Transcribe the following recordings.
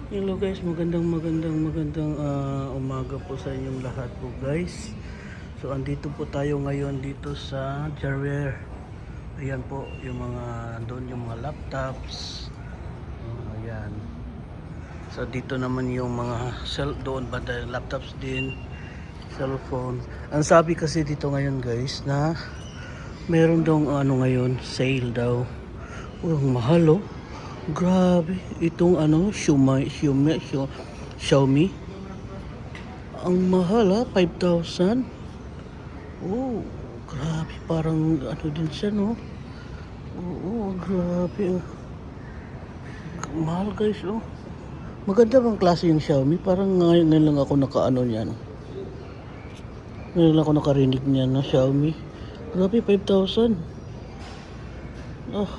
Hello guys, magandang umaga po sa inyong lahat po guys. So andito po tayo ngayon dito sa Jarware. Ayan po yung mga doon yung mga laptops. Ayan. So dito naman yung mga doon ba tayo laptops din, cellphone. Ang sabi kasi dito ngayon guys na meron daw ngayon sale daw. Ang mahal oh. Grabe, itong Xiaomi. Ang mahal ha, 5,000. Oh, grabe, parang ano din siya no. Oo, grabe. Mahal guys oh. Maganda bang klase yung Xiaomi? Parang ngayon lang ako nakaano niyan. Ngayon lang ako nakarinig niyan na Xiaomi. Grabe, 5,000. Oh,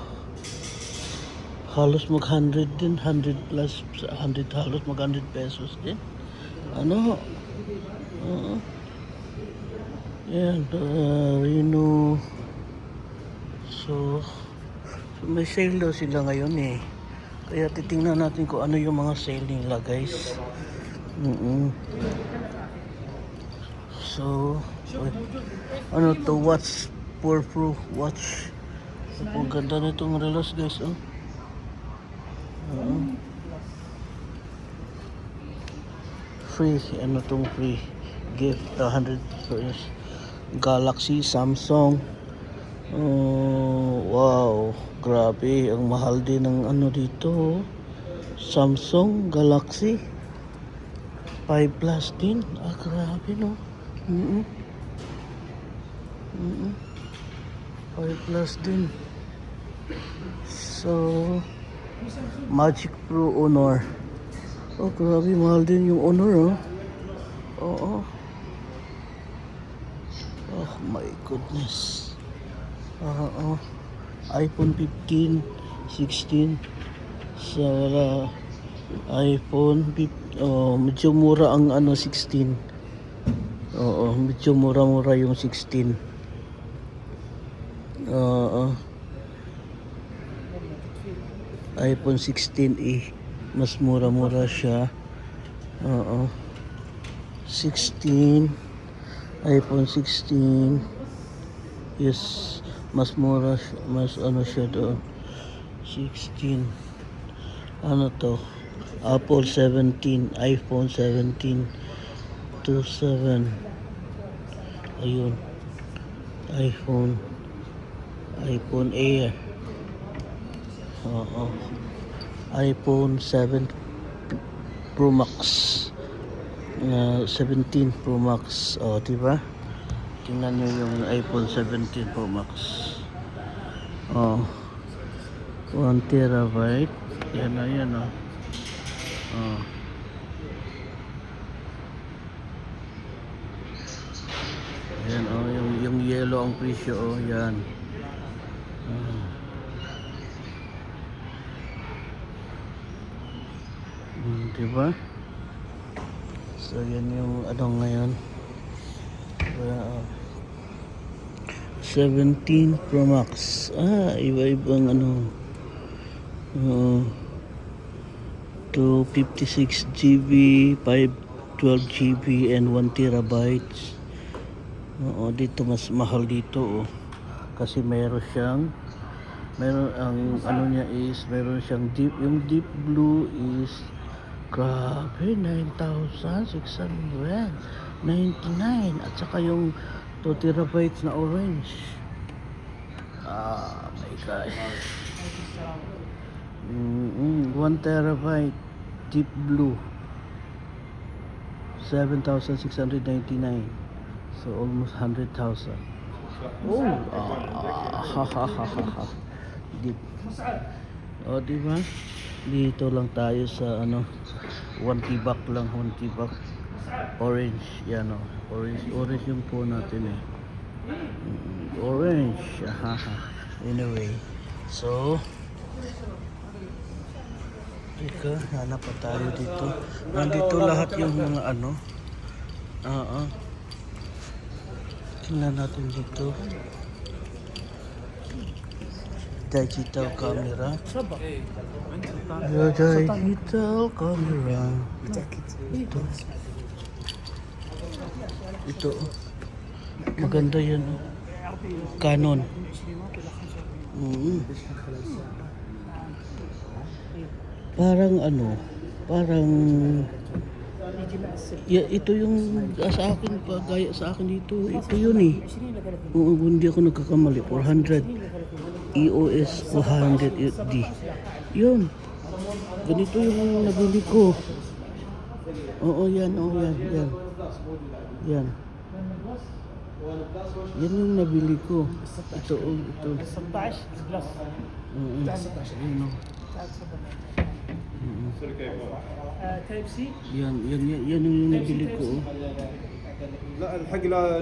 halos mag 100 din, 100 plus 100, halos mag 100 pesos din. Ano? Oo. Yan, Reno. So may sale daw sila ngayon eh. Kaya titingnan natin kung ano yung mga sale nila guys. So, ano to, watch for pro watch. Ang ganda na itong relos guys oh. Free, ano tong free gift, 100 Galaxy, Samsung. Oh, wow, grabe, ang mahal din ng ano dito. Samsung Galaxy 5 Plus din. Grabe no. 5 Plus din. So, Magic Pro Honor. Oh, grabe, mahal din yung Honor, oh. Oo. Oh my goodness. iPhone 15, 16. Sa iPhone 15, medyo mura ang 16. Oo, medyo mura-mura yung 16. iPhone 16e, mas mura-mura siya. 16, iPhone 16 is mas mura, mas siya doon. 16, ano to, Apple 17, iPhone 17 to 7. Ayun, iPhone Air. iPhone 7 Pro Max, 17 Pro Max. Diba? Tingnan nyo yung iPhone 17 Pro Max. 1 terabyte. Yan na yan Yan yung yellow ang presyo yan. Diba? So yan yung ngayon. 17 Pro Max. Iba-ibang 256 GB, 512 GB and 1 terabytes. Dito mas mahal dito kasi meron ang niya is meron siyang yung deep blue is grabe 9,699 at saka yung 2 terabytes na orange. My gosh. 1 terabyte deep blue 7,699, so almost 100,000. Deep. Diba? Dito lang tayo sa 1 tibak lang, 1 tibak orange. Yan orange yung po natin orange. Anyway, so teka, hanap pa tayo dito. Nandito lahat yung mga tingnan natin dito. Digital camera. Your digital camera. Ito. Ito. Maganda yan. Oh. Canon. Parang ano, parang ito yung sa akin, gaya sa akin dito, ito yun eh. Hindi ako nagkakamali, 400 EOS 400 USD. Yun. Ganito yung nabili ko. Oo, yan. Yan. Yan yung nabili ko. Ito. 16 بلس Yan. تايب سي Yan yung nabili ko. لا الحق لا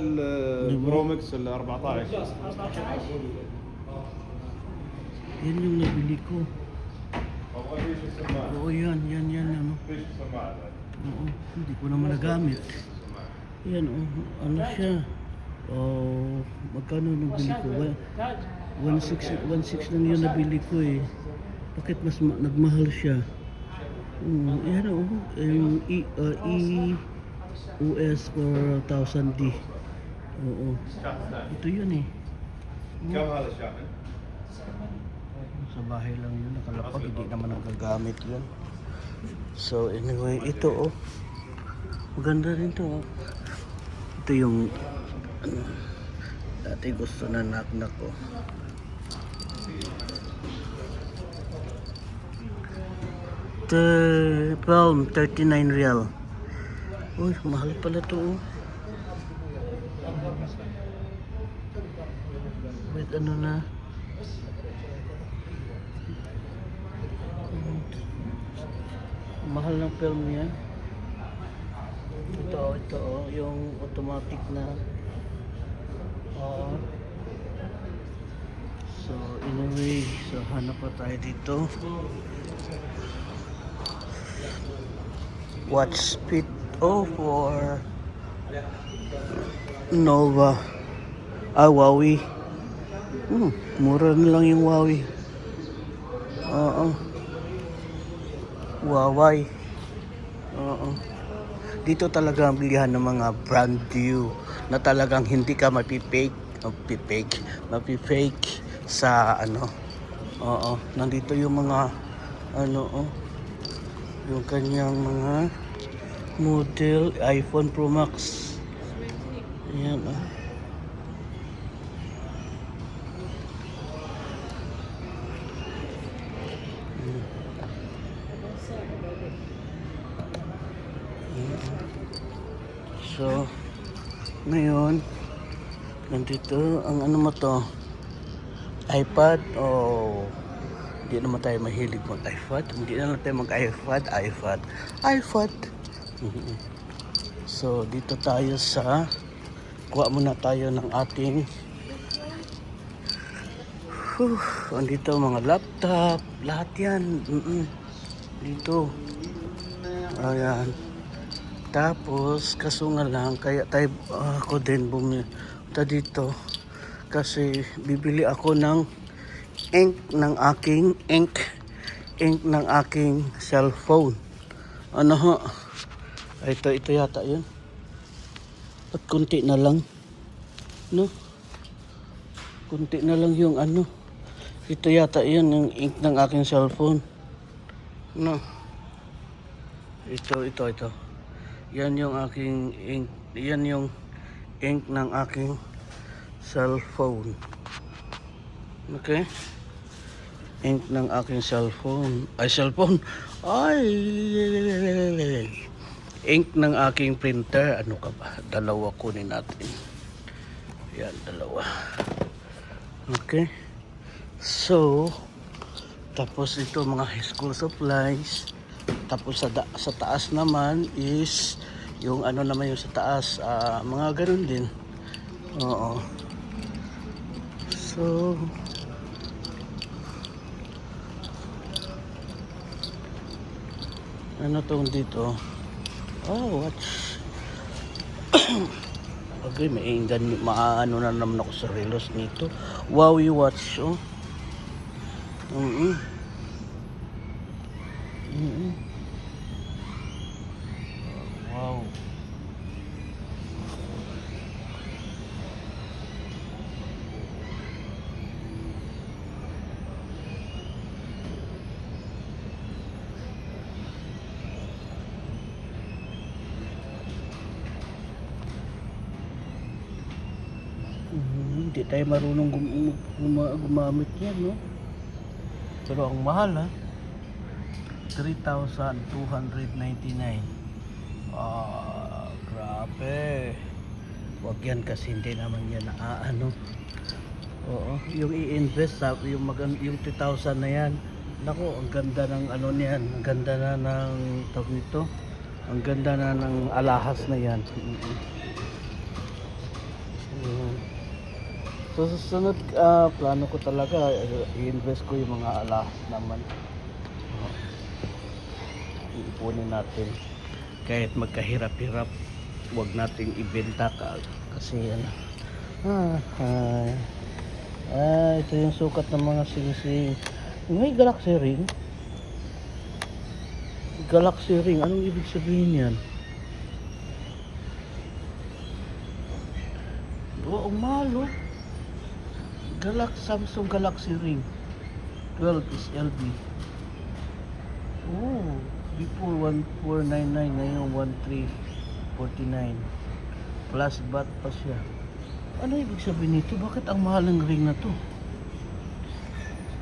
البرومكس ال 14 Yan yung nabili ko. Oo, yan ano. Oo, hindi ko naman nagamit. Yan, ano siya. Magkano nabili ko? 1.6 lang yun nabili ko eh. Bakit mas nagmahal siya? Yan yung EOS 4000D. Oo. Ito yun eh. كم هذا الشاحن؟ Sa bahay lang yun, nakalapag, hindi naman nagagamit yun. So anyway, ito maganda rin to. Ito yung dati gusto na knock ko. Palm 39 real. Uy, mahal pala to. Wait, ano na? Mahal ng film niya. Ito yung automatic na. So anyway, hanap pa tayo dito. Watch speed for Nova. Huawei. Mura na lang yung Huawei. Huawei. Dito talaga ang bilihan ng mga brand new na talagang hindi ka mapipake sa ano. Nandito yung mga yung kanyang mga model iPhone Pro Max. Ayan So, ngayon, nandito, ang ano mo to, iPad, hindi naman tayo mahilig mag-iPad, hindi naman tayo iPad. So, dito tayo sa, kuha muna tayo ng ating, andito mga laptop, lahat yan, dito, ayan. Tapos, kaso nga lang, kaya tayo, ako din bumunta dito kasi bibili ako ng ink ng aking cellphone. Ano ho? Ito yata yun. At kunti na lang. No? Kunti na lang yung ano. Ito yata yun, yung ink ng aking cellphone. No? Ito. Yan yung aking ink. Yan yung ink ng aking cellphone. Okay? Ink ng aking cellphone. Ink ng aking printer. Ano ka ba? Dalawa kunin natin. Yan, dalawa. Okay? So, tapos ito mga school supplies. Tapos sa taas naman is yung ano naman yung sa taas, mga ganun din. Oo. So ano tong dito? Watch. Okay, maano na naman ako sa relos nito. Huawei watch, Hindi tayo marunong gumamit yan, no? Pero ang mahal, ha? 3,299. Ah, grabe. Huwag yan kasi hindi naman yan ano. Oo, yung i-invest sa yung 2,000 na yan. Nako, ang ganda ng ano niyan, ang ganda na ng tawag nito. Ang ganda na ng alahas na yan. Ayan. So susunod plano ko talaga i-invest ko yung mga alahas naman. Iipunin natin kahit magkahirap-hirap, huwag nating ibenta kasi yan. Ito yung sukat ng mga singsing. May galaxy ring. Galaxy ring, anong ibig sabihin yan? Oo, malo. Samsung Galaxy Ring 12 is LB. Oh, before 1499, ngayon 1349. Plus VAT pa siya. Ano ibig sabihin nito? Bakit ang mahal ng ring na to?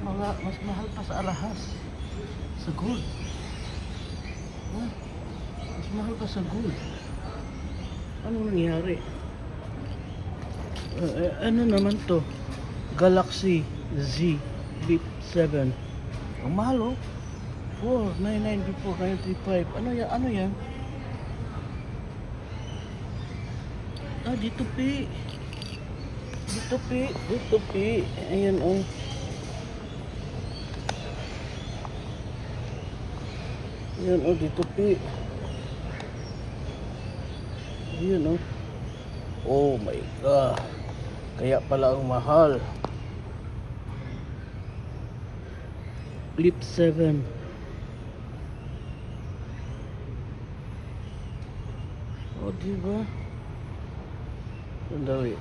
Mas mahal pa sa alahas. Sa gold. Mas mahal pa sa gold. Anong nangyari? Ano naman to? Galaxy Z Flip 7. Ang mahal, oh. 499 before 935. Ano yan? Ano yan? Dito pi. Dito pi. Dito pi. Ayan, oh. Ayan, oh. Dito pi. Ayan, oh. Oh my God. Kaya pala ang mahal. Flip 7. Oh, diba? Sandali.